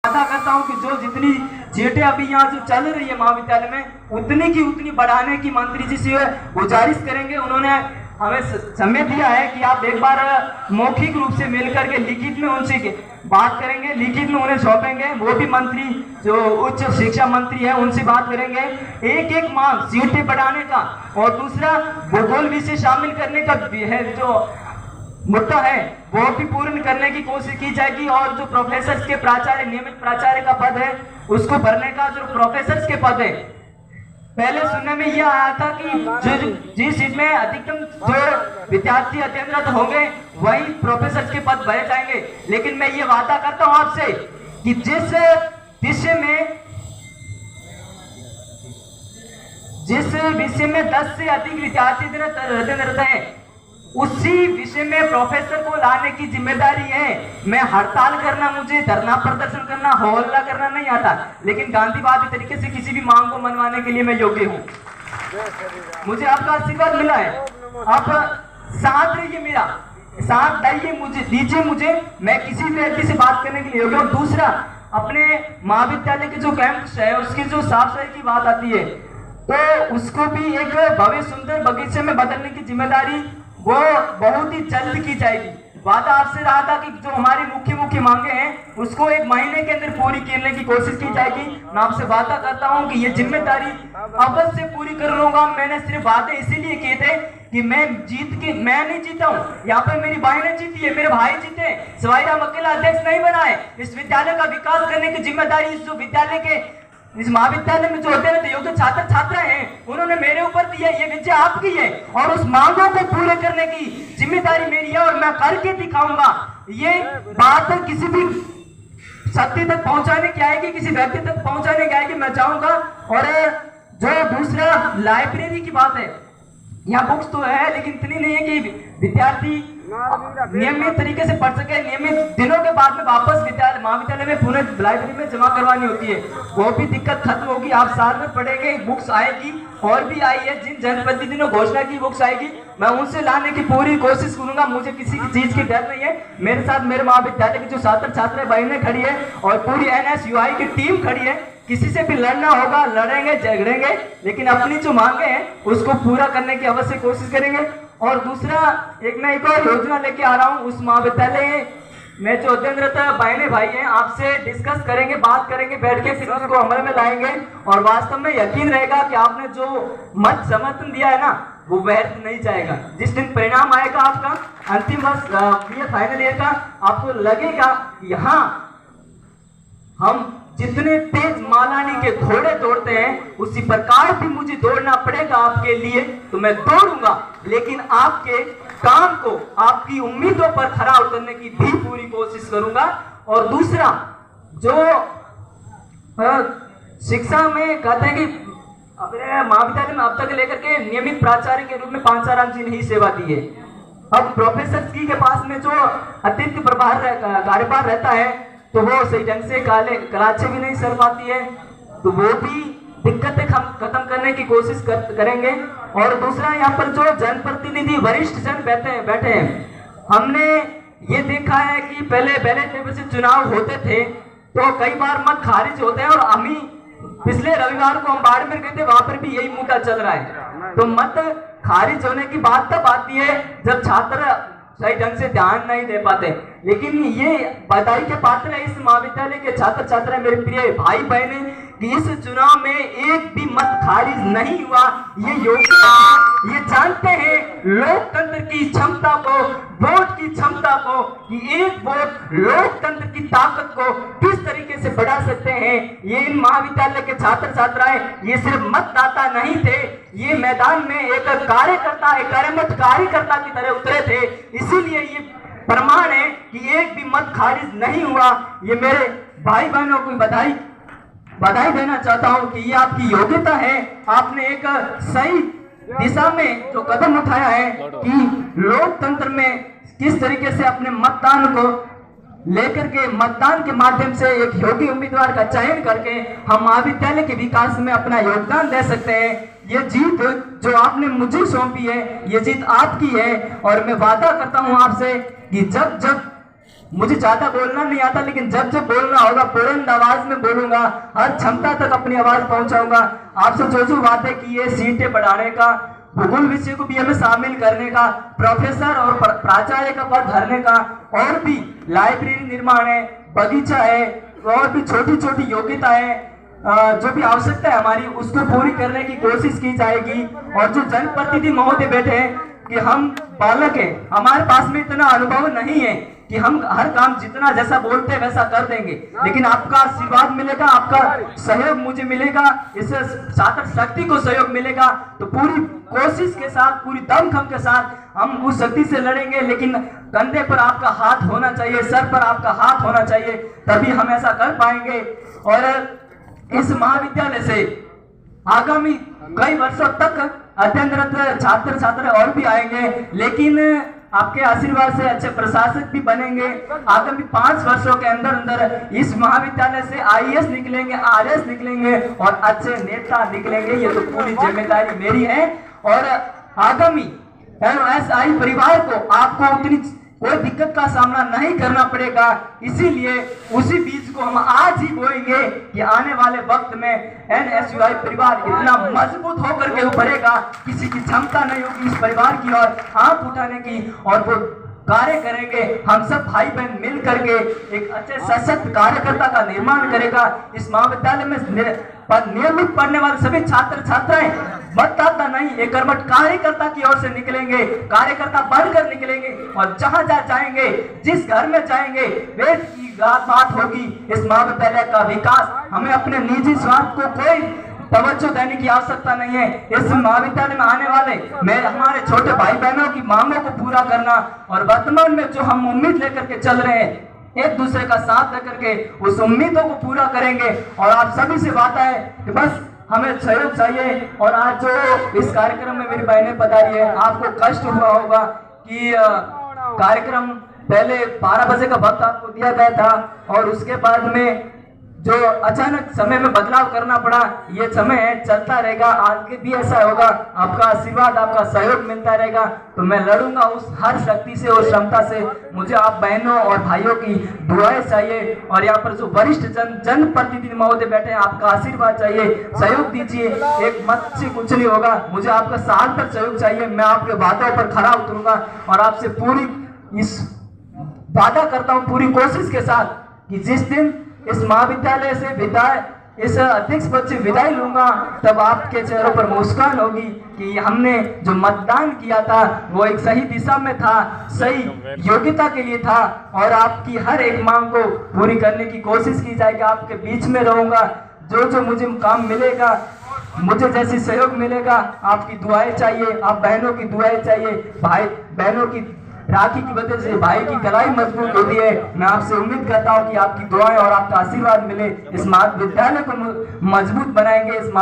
वादा करता हूँ कि जो जितनी सीटें अभी यहाँ जो चल रही है महाविद्यालय में उतनी की उतनी बढ़ाने की मंत्री जी से गुजारिश करेंगे। उन्होंने हमें समय दिया है कि आप एक बार मौखिक रूप से मिलकर के लिखित में उनसे बात करेंगे, लिखित में उन्हें सौंपेंगे। वो भी मंत्री जो उच्च शिक्षा मंत्री है उनसे बात करेंगे। एक एक मांग सीटें बढ़ाने का और दूसरा भूगोल विषय शामिल करने का है जो मुद्दा है वो भी पूर्ण करने की कोशिश की जाएगी। और जो प्रोफेसर के प्राचार्य नियमित प्राचार्य का पद है उसको भरने का जो प्रोफेसर के पद है, पहले सुनने में यह आया था कि जिस सीट में अधिकतम जो विद्यार्थी अध्ययनरत होंगे वही प्रोफेसर के पद भरे जाएंगे। लेकिन मैं ये वादा करता हूं आपसे कि जिस विषय में 10 से अधिक विद्यार्थी अध्ययनरत हैं उसी विषय में प्रोफेसर को लाने की जिम्मेदारी है। मैं हड़ताल करना, मुझे धरना प्रदर्शन करना, हौला करना नहीं आता, लेकिन गांधीवादी तरीके से किसी भी मांग को मनवाने के लिए मैं योग्य हूँ। मुझे आपका आशीर्वाद मिला है, आप साथ रहिए, मेरा साथ दीजिए मुझे, मैं किसी भी व्यक्ति से बात करने के लिए योग्य हूँ। दूसरा, अपने महाविद्यालय के जो कैंपस है उसकी जो साफ सफाई की बात आती है तो उसको भी एक भव्य सुंदर बगीचे में बदलने की जिम्मेदारी वो बहुत ही जल्द की जाएगी। वादा आपसे रहा था कि जो हमारी मुख्य मांगे हैं उसको 1 महीने के अंदर पूरी करने की कोशिश की जाएगी। मैं आपसे वादा करता हूं कि ये जिम्मेदारी अवश्य पूरी कर लूंगा। मैंने सिर्फ वादे इसीलिए किए थे कि मैं नहीं जीता हूं, यहाँ पे मेरी बहनें जीती है, मेरे भाई जीते। सवाई राम अकेला अध्यक्ष नहीं बना है। इस विद्यालय का विकास करने की जिम्मेदारी इस जो विद्यालय के इस महाविद्यालय में जो अध्ययन योग्य छात्र छात्रा हैं उन्होंने मेरे ऊपर दी है। ये विद्या आपकी है और उस मांगों को पूरे करने की जिम्मेदारी मेरी है और मैं करके दिखाऊंगा। ये बात किसी भी सत्य तक पहुंचाने की आएगी, किसी व्यक्ति तक पहुंचाने की आएगी, मैं चाहूंगा। और जो दूसरा लाइब्रेरी की बात है, यहाँ बुक्स तो है लेकिन इतनी नहीं है कि विद्यार्थी नियमित तरीके से पढ़ सके। नियमित दिनों के बाद में वापस महाविद्यालय में पुनः लाइब्रेरी में जमा करवानी होती है, वो भी दिक्कत खत्म होगी। आप साल में पढ़ेंगे, बुक्स आएगी और भी आई है। जिन जनप्रतिनिधियों ने घोषणा की बुक्स आएगी मैं उनसे लाने की पूरी कोशिश करूंगा। मुझे किसी की चीज की डर नहीं है। मेरे साथ मेरे महाविद्यालय की जो छात्र छात्रा बहनें खड़ी है और पूरी NSUI की टीम खड़ी है। किसी से भी लड़ना होगा लड़ेंगे, झगड़ेंगे, लेकिन अपनी जो मांगे हैं उसको पूरा करने की अवश्य कोशिश करेंगे। और दूसरा, मैं एक और योजना लेके आ रहा हूँ। उस महाविद्यालय में जो अध्ययनरत बहने भाई हैं आपसे डिस्कस करेंगे, बात करेंगे बैठ के, फिर उसको अमल में लाएंगे। और वास्तव में यकीन रहेगा कि आपने जो मत समर्थन दिया है ना वो व्यर्थ नहीं जाएगा। जिस दिन परिणाम आएगा आपका अंतिम वर्ष फाइनल ईयर का, आपको लगेगा यहाँ हम जितने तेज मालानी के घोड़े दौड़ते हैं उसी प्रकार भी मुझे दौड़ना पड़ेगा आपके लिए, तो मैं दौड़ूंगा। लेकिन आपके काम को, आपकी उम्मीदों पर खरा उतरने की भी पूरी कोशिश करूंगा। और दूसरा, जो शिक्षा में कहते हैं कि अपने महाविद्यालय में अब तक लेकर के नियमित प्राचार्य के रूप में पांचाराम जी ने ही सेवा दी है। अब प्रोफेसर जी के पास में जो अतिरिक्त कार्यभार रहता है तो वो सही ढंग से कलाचे भी नहीं सर पाती है, तो वो भी दिक्कतें हम खत्म करने की कोशिश करेंगे। और दूसरा, यहाँ पर जो जनप्रतिनिधि वरिष्ठ जन बैठे हैं, हमने ये देखा है कि पहले बैलेट पेपर से चुनाव होते थे तो कई बार मत खारिज होते हैं। और हम ही पिछले रविवार को हम बाड़मेर गए थे, वहां पर भी यही मुद्दा चल रहा है। तो मत खारिज होने की बात तब आती है जब छात्र सही ढंग से ध्यान नहीं दे पाते। लेकिन ये बधाई के पात्र है इस महाविद्यालय के छात्र छात्रा, मेरे प्रिय भाई बहने, कि इस चुनाव में एक भी मत खारिज नहीं हुआ। ये योग्य, ये जानते हैं लोकतंत्र की क्षमता को, वोट की क्षमता को, कि एक वोट लोकतंत्र की ताकत को किस तरीके से बढ़ा सकते हैं। ये इन महाविद्यालय के छात्र छात्राएं ये सिर्फ मतदाता नहीं थे, ये मैदान में एक कार्यकर्ता, एक कर्मठ कार्यकर्ता की तरह उतरे थे। इसीलिए ये प्रमाण है कि एक भी मत खारिज नहीं हुआ। ये मेरे भाई बहनों को बधाई देना चाहता हूं कि ये आपकी योग्यता है। आपने एक सही दिशा में जो कदम उठाया है कि लोकतंत्र में किस तरीके से अपने मतदान को लेकर के, मतदान के माध्यम से एक योग्य उम्मीदवार का चयन करके हम महाविद्यालय के विकास में अपना योगदान दे सकते हैं। ये जीत जो आपने मुझे सौंपी है, ये जीत आपकी है। और मैं वादा करता हूं आपसे कि जब मुझे ज्यादा बोलना नहीं आता, लेकिन जब जब बोलना होगा बुलंद आवाज में बोलूंगा, हर क्षमता तक अपनी आवाज पहुंचाऊंगा। आपसे जो वादे किए, सीटें बढ़ाने का, भूगोल विषय को बीए में शामिल करने का, प्रोफेसर और प्राचार्य का पद भरने का, और भी लाइब्रेरी निर्माण है, बगीचा है, और भी छोटी छोटी योग्यताएं जो भी आवश्यकता है हमारी, उसको पूरी करने की कोशिश की जाएगी। और जो जनप्रतिनिधि महोदय बैठे हैं कि हम बालक हैं, हमारे पास में इतना अनुभव नहीं है कि हम हर काम जितना जैसा बोलते हैं वैसा कर देंगे, लेकिन आपका आशीर्वाद मिलेगा, आपका सहयोग मुझे मिलेगा, इससे छात्र शक्ति को सहयोग मिलेगा। तो पूरी कोशिश के साथ, पूरी दमखम के साथ हम उस शक्ति से लड़ेंगे, लेकिन कंधे पर आपका हाथ होना चाहिए, सर पर आपका हाथ होना चाहिए, तभी हम ऐसा कर पाएंगे। और इस महाविद्यालय से आगामी कई वर्षों तक अध्ययनरत छात्र छात्र और भी आएंगे, लेकिन आपके आशीर्वाद से अच्छे प्रशासक भी बनेंगे। आगामी 5 वर्षों के अंदर अंदर इस महाविद्यालय से आईएएस निकलेंगे, आरएएस निकलेंगे और अच्छे नेता निकलेंगे। ये तो पूरी जिम्मेदारी मेरी है। और आगामी एमएसआई परिवार को आपको उतनी कोई दिक्कत का सामना नहीं करना पड़ेगा, इसीलिए उसी बीज को हम आज ही बोएंगे कि आने वाले वक्त में एनएसयूआई परिवार इतना मजबूत होकर के उभरेगा, किसी की क्षमता नहीं होगी इस परिवार की ओर हाथ उठाने की, और वो कार्य करेंगे। हम सब भाई बहन मिल करके एक अच्छे सशक्त कार्यकर्ता का निर्माण करेगा। इस महाविद्यालय में नियमित पढ़ने वाले सभी छात्र छात्राएं मतदाता नहीं, एक कर्मठ कार्यकर्ता की ओर से निकलेंगे, कार्यकर्ता बनकर निकलेंगे, और जहां जाएंगे, जिस घर में जाएंगे, वेद की बात होगी। इस महाविद्यालय का विकास, हमें अपने निजी स्वार्थ को कोई तवज्जो देने की आवश्यकता नहीं है। इस महाविद्यालय में आने वाले हमारे छोटे भाई बहनों की मांगों को पूरा करना, और वर्तमान में जो हम उम्मीद लेकर के चल रहे हैं, एक दूसरे का साथ लेकर के उस उम्मीदों को पूरा करेंगे। और आप सभी से बात है कि बस हमें सहयोग चाहिए। और आज जो इस कार्यक्रम में मेरी बहनें पधारी है, आपको कष्ट हुआ होगा कि कार्यक्रम पहले 12 बजे का वक्त आपको दिया गया था, और उसके बाद में जो अचानक समय में बदलाव करना पड़ा, ये समय है, चलता रहेगा, आगे भी ऐसा होगा। आपका आशीर्वाद, आपका सहयोग मिलता रहेगा, तो मैं लड़ूंगा उस हर शक्ति से और क्षमता से। मुझे आप बहनों और भाइयों की दुआएं चाहिए, और यहाँ पर जो वरिष्ठ जनप्रतिनिधि महोदय बैठे हैं, आपका आशीर्वाद चाहिए, सहयोग दीजिए। एक मत से कुछ नहीं होगा, मुझे आपका साल भर सहयोग चाहिए। मैं आपके वादों पर खरा उतरूंगा, और आपसे पूरी इस वादा करता हूँ पूरी कोशिश के साथ कि जिस दिन इस महाविद्यालय से विदाई, इस अध्यक्ष पद से विदाई लूंगा, तब आपके चेहरों पर मुस्कान होगी कि हमने जो मतदान किया था वो एक सही दिशा में था, सही योग्यता के लिए था, और आपकी हर एक मांग को पूरी करने की कोशिश की जाएगी। आपके बीच में रहूंगा, जो मुझे काम मिलेगा, मुझे जैसी सहयोग मिलेगा, आपकी दुआएं चाहिए, आप बहनों की दुआएं चाहिए। भाई बहनों की राखी की वजह से भाई की कलाई मजबूत होती है। मैं आपसे उम्मीद करता हूँ कि आपकी दुआएं और आपका आशीर्वाद मिले, इस महाविद्यालय को मजबूत बनाएंगे। इस